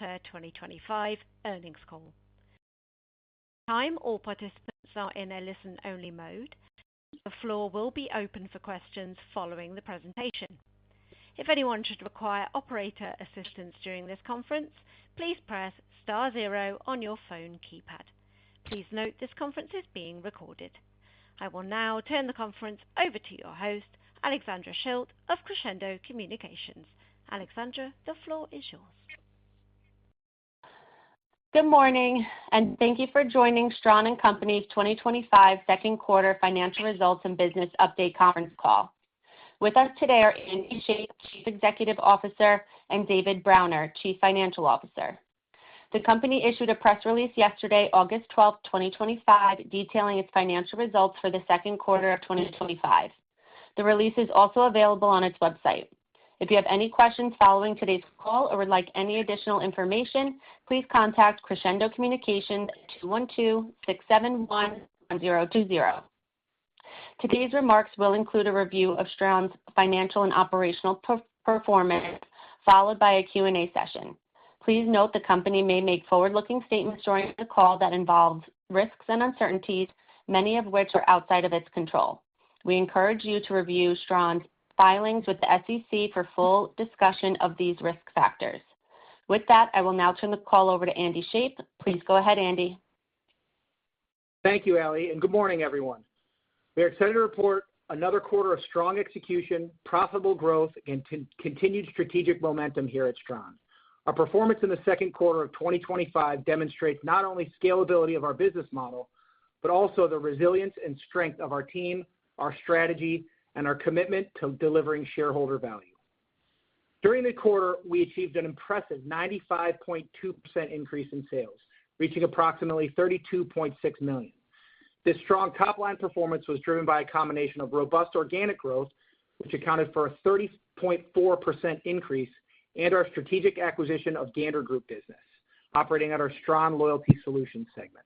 quarter 2025 earnings call. Time all participants are in a listen-only mode. The floor will be open for questions following the presentation. If anyone should require operator assistance during this conference, please press star zero on your phone keypad. Please note this conference is being recorded. I will now turn the conference over to your host, Alexandra Schilt of Crescendo Communications. Alexandra, the floor is yours. Good morning, and thank you for joining Stran & Company's 2025 second quarter financial results and business update conference call. With us today are Andy Shape, Chief Executive Officer, and David Browner, Chief Financial Officer. The company issued a press release yesterday, August 12, 2025, detailing its financial results for the second quarter of 2025. The release is also available on its website. If you have any questions following today's call or would like any additional information, please contact Crescendo Communications at 212-671-1020. Today's remarks will include a review of Stran's financial and operational performance, followed by a Q&A session. Please note the company may make forward-looking statements during the call that involve risks and uncertainties, many of which are outside of its control. We encourage you to review Stran's filings with the SEC for full discussion of these risk factors. With that, I will now turn the call over to Andy Shape. Please go ahead, Andy. Thank you, Allie, and good morning, everyone. We are excited to report another quarter of strong execution, profitable growth, and continued strategic momentum here at Stran. Our performance in the second quarter of 2025 demonstrates not only scalability of our business model, but also the resilience and strength of our team, our strategy, and our commitment to delivering shareholder value. During the quarter, we achieved an impressive 95.2% increase in sales, reaching approximately $32.6 million. This strong top-line performance was driven by a combination of robust organic growth, which accounted for a 30.4% increase, and our strategic acquisition of Gander Group business, operating at our Stran Loyalty Solutions segment.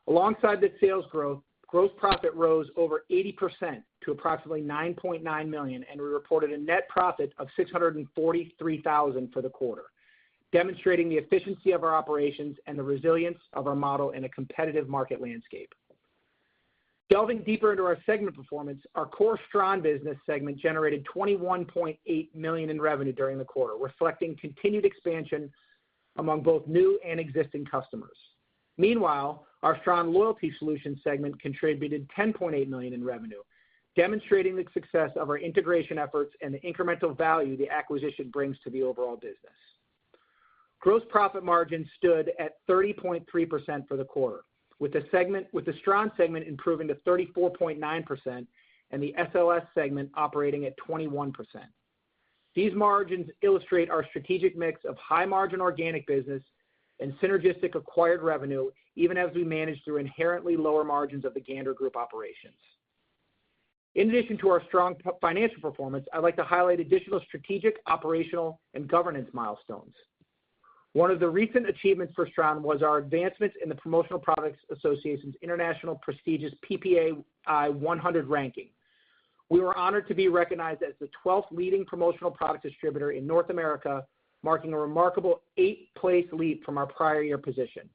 Alongside this sales growth, gross profit rose over 80% to approximately $9.9 million, and we reported a net profit of $643,000 for the quarter, demonstrating the efficiency of our operations and the resilience of our model in a competitive market landscape. Delving deeper into our segment performance, our core Stran business segment generated $21.8 million in revenue during the quarter, reflecting continued expansion among both new and existing customers. Meanwhile, our Stran Loyalty Solutions segment contributed $10.8 million in revenue, demonstrating the success of our integration efforts and the incremental value the acquisition brings to the overall business. Gross profit margin stood at 30.3% for the quarter, with the Stran segment improving to 34.9% and the SLS segment operating at 21%. These margins illustrate our strategic mix of high-margin organic business and synergistic acquired revenue, even as we manage through inherently lower margins of the Gander Group operations. In addition to our strong financial performance, I'd like to highlight additional strategic, operational, and governance milestones. One of the recent achievements for Stran was our advancements in the Promotional Products Association's international prestigious PPAI 100 ranking. We were honored to be recognized as the 12th leading promotional product distributor in North America, marking a remarkable 8th-place leap from our prior year position.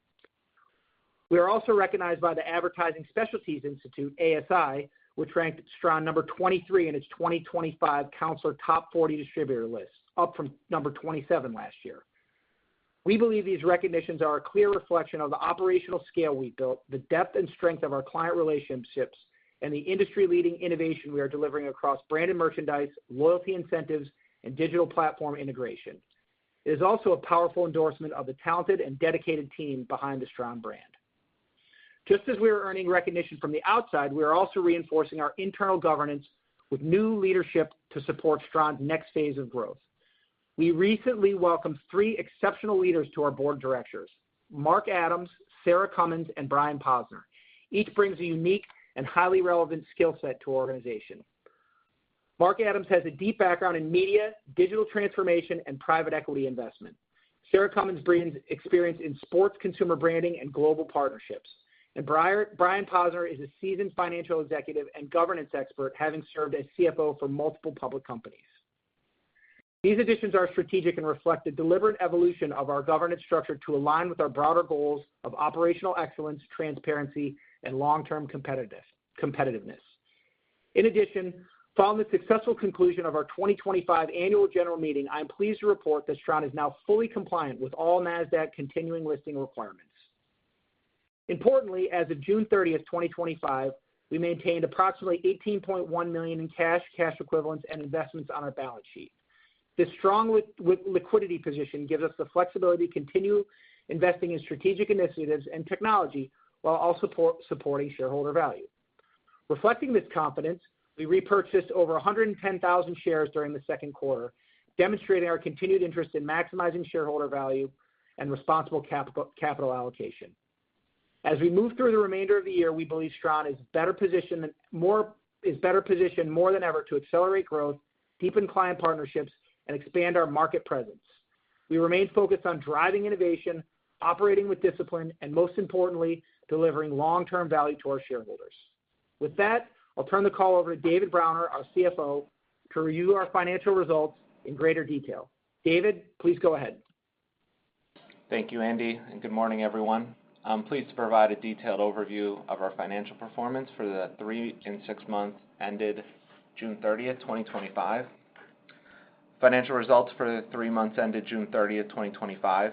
We are also recognized by the Advertising Specialties Institute, ASI, which ranked Stran number 23 in its 2025 Counselor Top 40 Distributor list, up from number 27 last year. We believe these recognitions are a clear reflection of the operational scale we built, the depth and strength of our client relationships, and the industry-leading innovation we are delivering across branded merchandise, loyalty incentives, and digital platform integration. It is also a powerful endorsement of the talented and dedicated team behind the Stran brand. Just as we are earning recognition from the outside, we are also reinforcing our internal governance with new leadership to support Stran's next phase of growth. We recently welcomed 3 exceptional leaders to our board of directors: Mark Adams, Sarah Cummins, and Brian Posner. Each brings a unique and highly relevant skill set to our organization. Mark Adams has a deep background in media, digital transformation, and private equity investment. Sarah Cummins brings experience in sports consumer branding and global partnerships. And Brian Posner is a seasoned financial executive and governance expert, having served as CFO for multiple public companies. These additions are strategic and reflect the deliberate evolution of our governance structure to align with our broader goals of operational excellence, transparency, and long-term competitiveness. In addition, following the successful conclusion of our 2025 annual general meeting, I am pleased to report that Stran is now fully compliant with all NASDAQ continuing listing requirements. Importantly, as of June 30th, 2025, we maintained approximately $18.1 million in cash equivalents, and investments on our balance sheet. This strong liquidity position gives us the flexibility to continue investing in strategic initiatives and technology while also supporting shareholder value. Reflecting this confidence, we repurchased over 110,000 shares during the second quarter, demonstrating our continued interest in maximizing shareholder value and responsible capital allocation. As we move through the remainder of the year, we believe Stran is better positioned more than ever to accelerate growth, deepen client partnerships, and expand our market presence. We remain focused on driving innovation, operating with discipline, and most importantly, delivering long-term value to our shareholders. With that, I'll turn the call over to David Browner, our CFO, to review our financial results in greater detail. David, please go ahead. Thank you, Andy, and good morning, everyone. I'm pleased to provide a detailed overview of our financial performance for the 3 and 6 months ended June 30th, 2025. Financial results for the 3 months ended June 30th, 2025.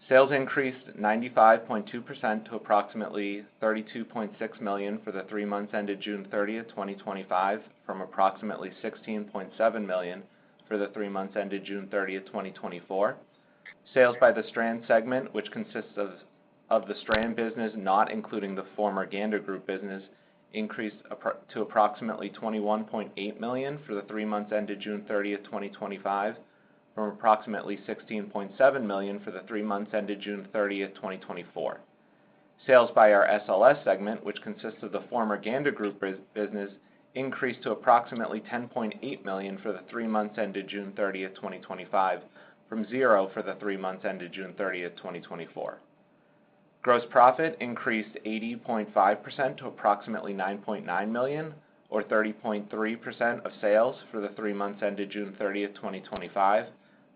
Sales increased 95.2% to approximately $32.6 million for the 3 months ended June 30th, 2025, from approximately $16.7 million for the 3 months ended June 30th, 2024. Sales by the Stran segment, which consists of the Stran business, not including the former Gander Group business, increased to approximately $21.8 million for the 3 months ended June 30th, 2025, from approximately $16.7 million for the 3 months ended June 30th, 2024. Sales by our SLS segment, which consists of the former Gander Group business, increased to approximately $10.8 million for the 3 months ended June 30th, 2025, from 0 for the 3 months ended June 30th, 2024. Gross profit increased 80.5% to approximately $9.9 million, or 30.3% of sales for the 3 months ended June 30th, 2025,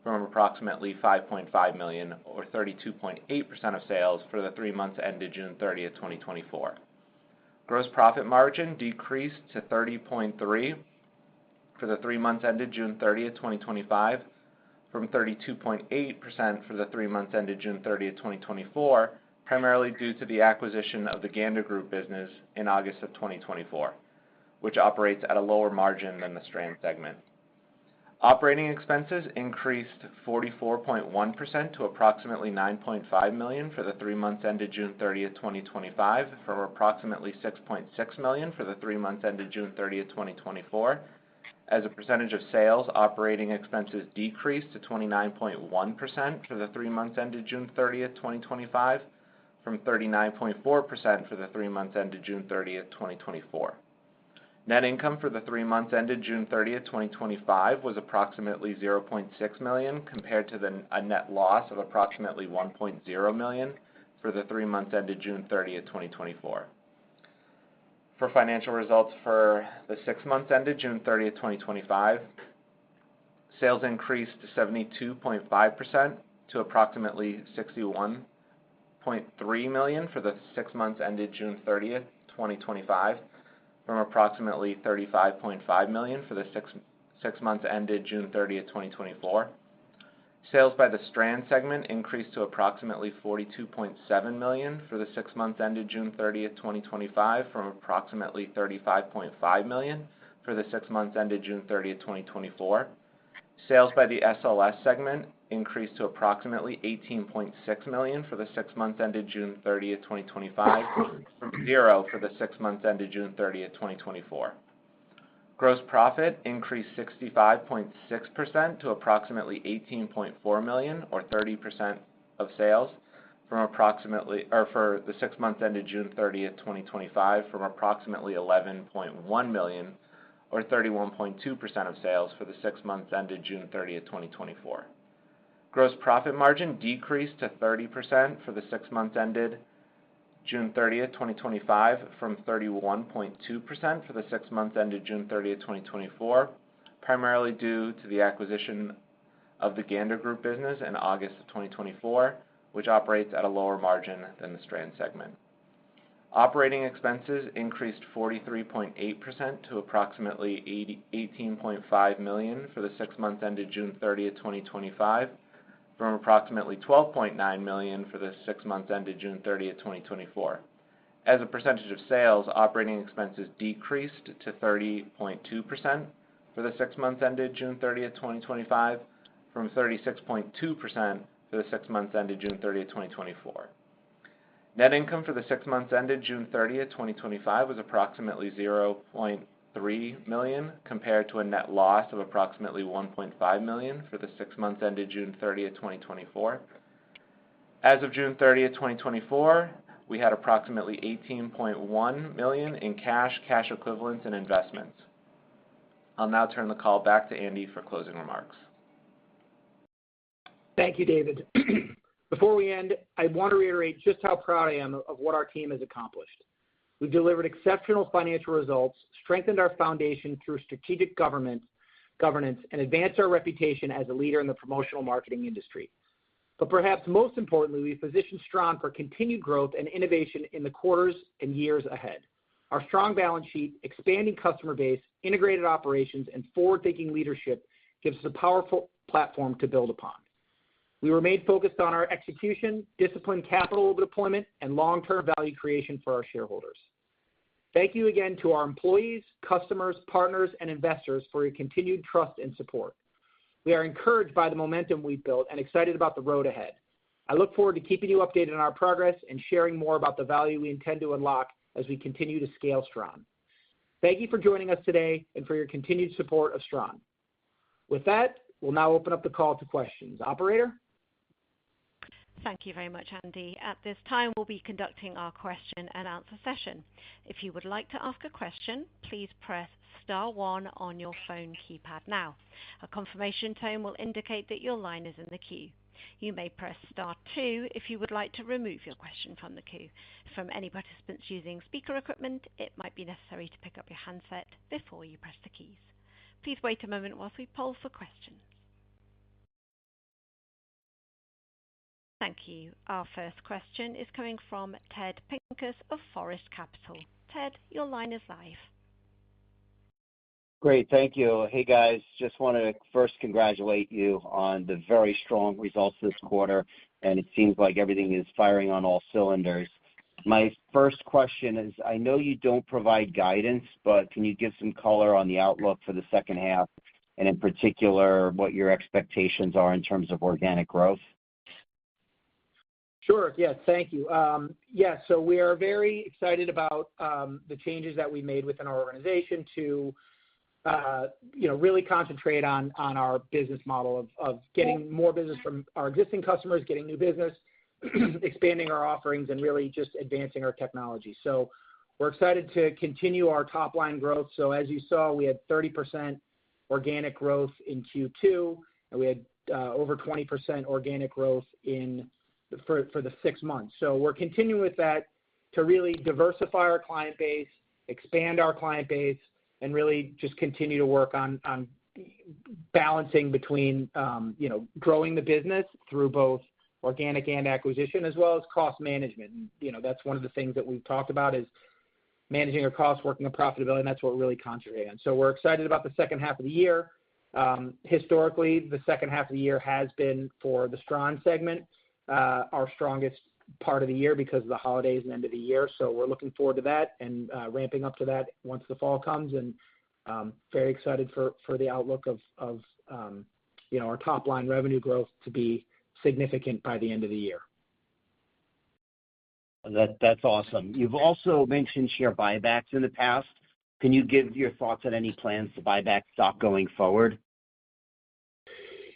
from approximately $5.5 million, or 32.8% of sales for the 3 months ended June 30th, 2024. Gross profit margin decreased to 30.3% for the 3 months ended June 30th, 2025, from 32.8% for the 3 months ended June 30th, 2024, primarily due to the acquisition of the Gander Group business in August of 2024, which operates at a lower margin than the Stran segment. Operating expenses increased 44.1% to approximately $9.5 million for the 3 months ended June 30th, 2025, from approximately $6.6 million for the 3 months ended June 30th, 2024. As a percentage of sales, operating expenses decreased to 29.1% for the 3 months ended June 30th, 2025, from 39.4% for the 3 months ended June 30th, 2024. Net income for the 3 months ended June 30th, 2025 was approximately $0.6 million compared to a net loss of approximately $1.0 million for the 3 months ended June 30th, 2024. For financial results for the 6 months ended June 30th, 2025, sales increased to 72.5% to approximately $61.3 million for the 6 months ended June 30th, 2025, from approximately $35.5 million for the six months ended June 30th, 2024. Sales by the Stran segment increased to approximately $42.7 million for the 6 months ended June 30th, 2025, from approximately $35.5 million for the 6 months ended June 30th, 2024. Sales by the SLS segment increased to approximately $18.6 million for the 6 months ended June 30th, 2025, from 0 for the 6 months ended June 30th, 2024. Gross profit increased 65.6% to approximately $18.4 million, or 30% of sales, for the 6 months ended June 30th, 2025, from approximately $11.1 million, or 31.2% of sales for the 6 months ended June 30th, 2024. Gross profit margin decreased to 30% for the 6 months ended June 30th, 2025, from 31.2% for the 6 months ended June 30th, 2024, primarily due to the acquisition of the Gander Group business in August of 2024, which operates at a lower margin than the Stran segment. Operating expenses increased 43.8% to approximately $18.5 million for the 6 months ended June 30, 2025, from approximately $12.9 million for the 6 months ended June 30, 2024. As a percentage of sales, operating expenses decreased to 30.2% for the 6 months ended June 30, 2025, from 36.2% for the 6 months ended June 30, 2024. Net income for the 6 months ended June 30, 2025 was approximately $0.3 million compared to a net loss of approximately $1.5 million for the 6 months ended June 30, 2024. As of June 30, 2024, we had approximately $18.1 million in cash equivalents, and investments. I'll now turn the call back to Andy for closing remarks. Thank you, David. Before we end, I want to reiterate just how proud I am of what our team has accomplished. We've delivered exceptional financial results, strengthened our foundation through strategic governance, and advanced our reputation as a leader in the promotional marketing industry. But perhaps most importantly, we've positioned Stran for continued growth and innovation in the quarters and years ahead. Our strong balance sheet, expanding customer base, integrated operations, and forward-thinking leadership gives us a powerful platform to build upon. We remain focused on our execution, disciplined capital deployment, and long-term value creation for our shareholders. Thank you again to our employees, customers, partners, and investors for your continued trust and support. We are encouraged by the momentum we've built and excited about the road ahead. I look forward to keeping you updated on our progress and sharing more about the value we intend to unlock as we continue to scale Stran. Thank you for joining us today and for your continued support of Stran. With that, we'll now open up the call to questions. Operator? Thank you very much, Andy. At this time, we'll be conducting our question and answer session. If you would like to ask a question, please press star one on your phone keypad now. A confirmation tone will indicate that your line is in the queue. You may press star two if you would like to remove your question from the queue. From any participants using speaker equipment, it might be necessary to pick up your handset before you press the keys. Please wait a moment whilst we poll for questions. Thank you. Our first question is coming from Ted Pincus of Forest Capital. Ted, your line is live. Great, thank you. Hey guys, just want to first congratulate you on the very strong results this quarter, and it seems like everything is firing on all cylinders. My first question is, I know you don't provide guidance, but can you give some color on the outlook for the second half, and in particular, what your expectations are in terms of organic growth? Sure. Yes. Thank you. So we are very excited about the changes that we made within our organization to, really concentrate on our business model of getting more business from our existing customers, getting new business, expanding our offerings, and really just advancing our technology. So we're excited to continue our top line growth. So as you saw, we had 30% organic growth in Q2, and we had over 20% organic growth for the 6 months. So we're continuing with that to really diversify our client base, expand our client base, and really just continue to work on balancing between, growing the business through both organic and acquisition, as well as cost management. And, that's one of the things that we've talked about is managing our costs, working on profitability, and that's what we're really concentrating on. So we're excited about the second half of the year. Historically, the second half of the year has been, for the Stran segment, our strongest part of the year because of the holidays and end of the year. So we're looking forward to that and ramping up to that once the fall comes, and very excited for the outlook of our top line revenue growth to be significant by the end of the year. That's awesome. You've also mentioned share buybacks in the past. Can you give your thoughts on any plans to buy back stock going forward?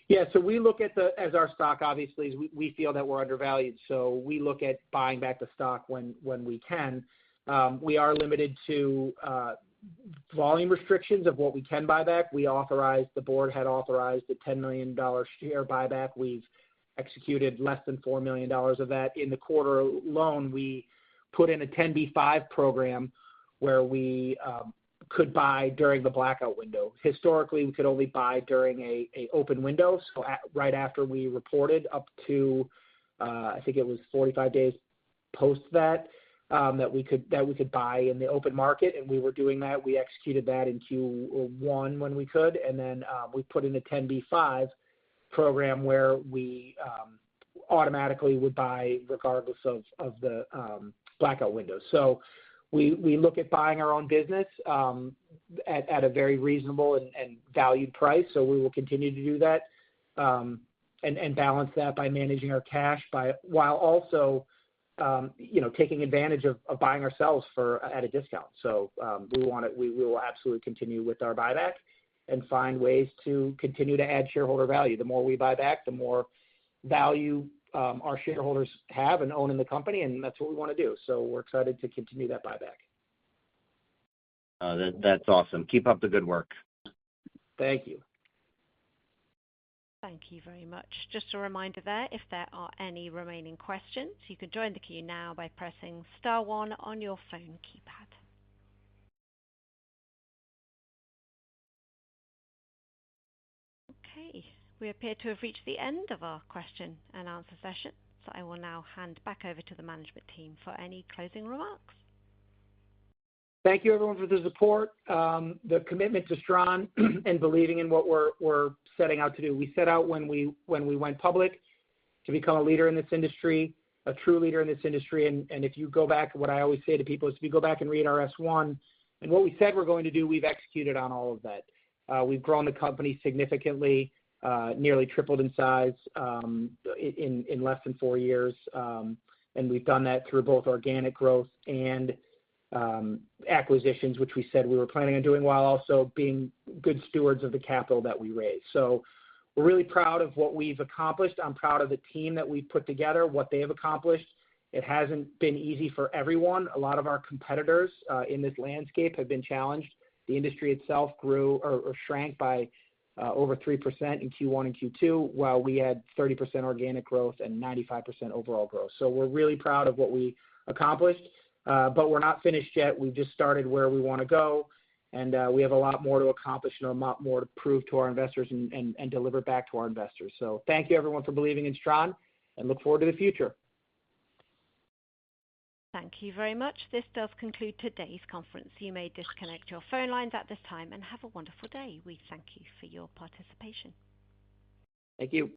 Yeah, so we look at as our stock, obviously, we feel that we're undervalued. So we look at buying back the stock when we can. We are limited to volume restrictions of what we can buy back. The board had authorized a $10 million share buyback. We've executed less than $4 million of that. In the quarter alone, we put in a 10b5 program where we could buy during the blackout window. Historically, we could only buy during a open window, so right after we reported up to, I think it was 45 days post that, that we could buy in the open market, and we were doing that. We executed that in Q1 when we could, and then we put in a 10b5 program where we automatically would buy regardless of the blackout window. So we look at buying our own business at a very reasonable and valued price. So we will continue to do that and balance that by managing our cash while also taking advantage of buying ourselves at a discount. So we will absolutely continue with our buyback and find ways to continue to add shareholder value. The more we buy back, the more value our shareholders have and own in the company, and that's what we want to do. So we're excited to continue that buyback. That's awesome. Keep up the good work. Thank you. Thank you very much. Just a reminder there, if there are any remaining questions, you can join the queue now by pressing star 1 on your phone keypad. Okay, we appear to have reached the end of our question and answer session, so I will now hand back over to the management team for any closing remarks. Thank you, everyone, for the support, the commitment to Stran, and believing in what we're setting out to do. We set out when we went public to become a leader in this industry, a true leader in this industry. And if you go back, what I always say to people is, if you go back and read our S1 and what we said we're going to do, we've executed on all of that. We've grown the company significantly, nearly tripled in size in less than 4 years, and we've done that through both organic growth and acquisitions, which we said we were planning on doing, while also being good stewards of the capital that we raised. So we're really proud of what we've accomplished. I'm proud of the team that we've put together, what they have accomplished. It hasn't been easy for everyone. A lot of our competitors in this landscape have been challenged. The industry itself grew or shrank by over 3% in Q1 and Q2, while we had 30% organic growth and 95% overall growth. So we're really proud of what we accomplished. But we're not finished yet. We've just started where we want to go, and we have a lot more to accomplish and a lot more to prove to our investors and deliver back to our investors. So thank you, everyone, for believing in Stran, and look forward to the future. Thank you very much. This does conclude today's conference. You may disconnect your phone lines at this time and have a wonderful day. We thank you for your participation. Thank you.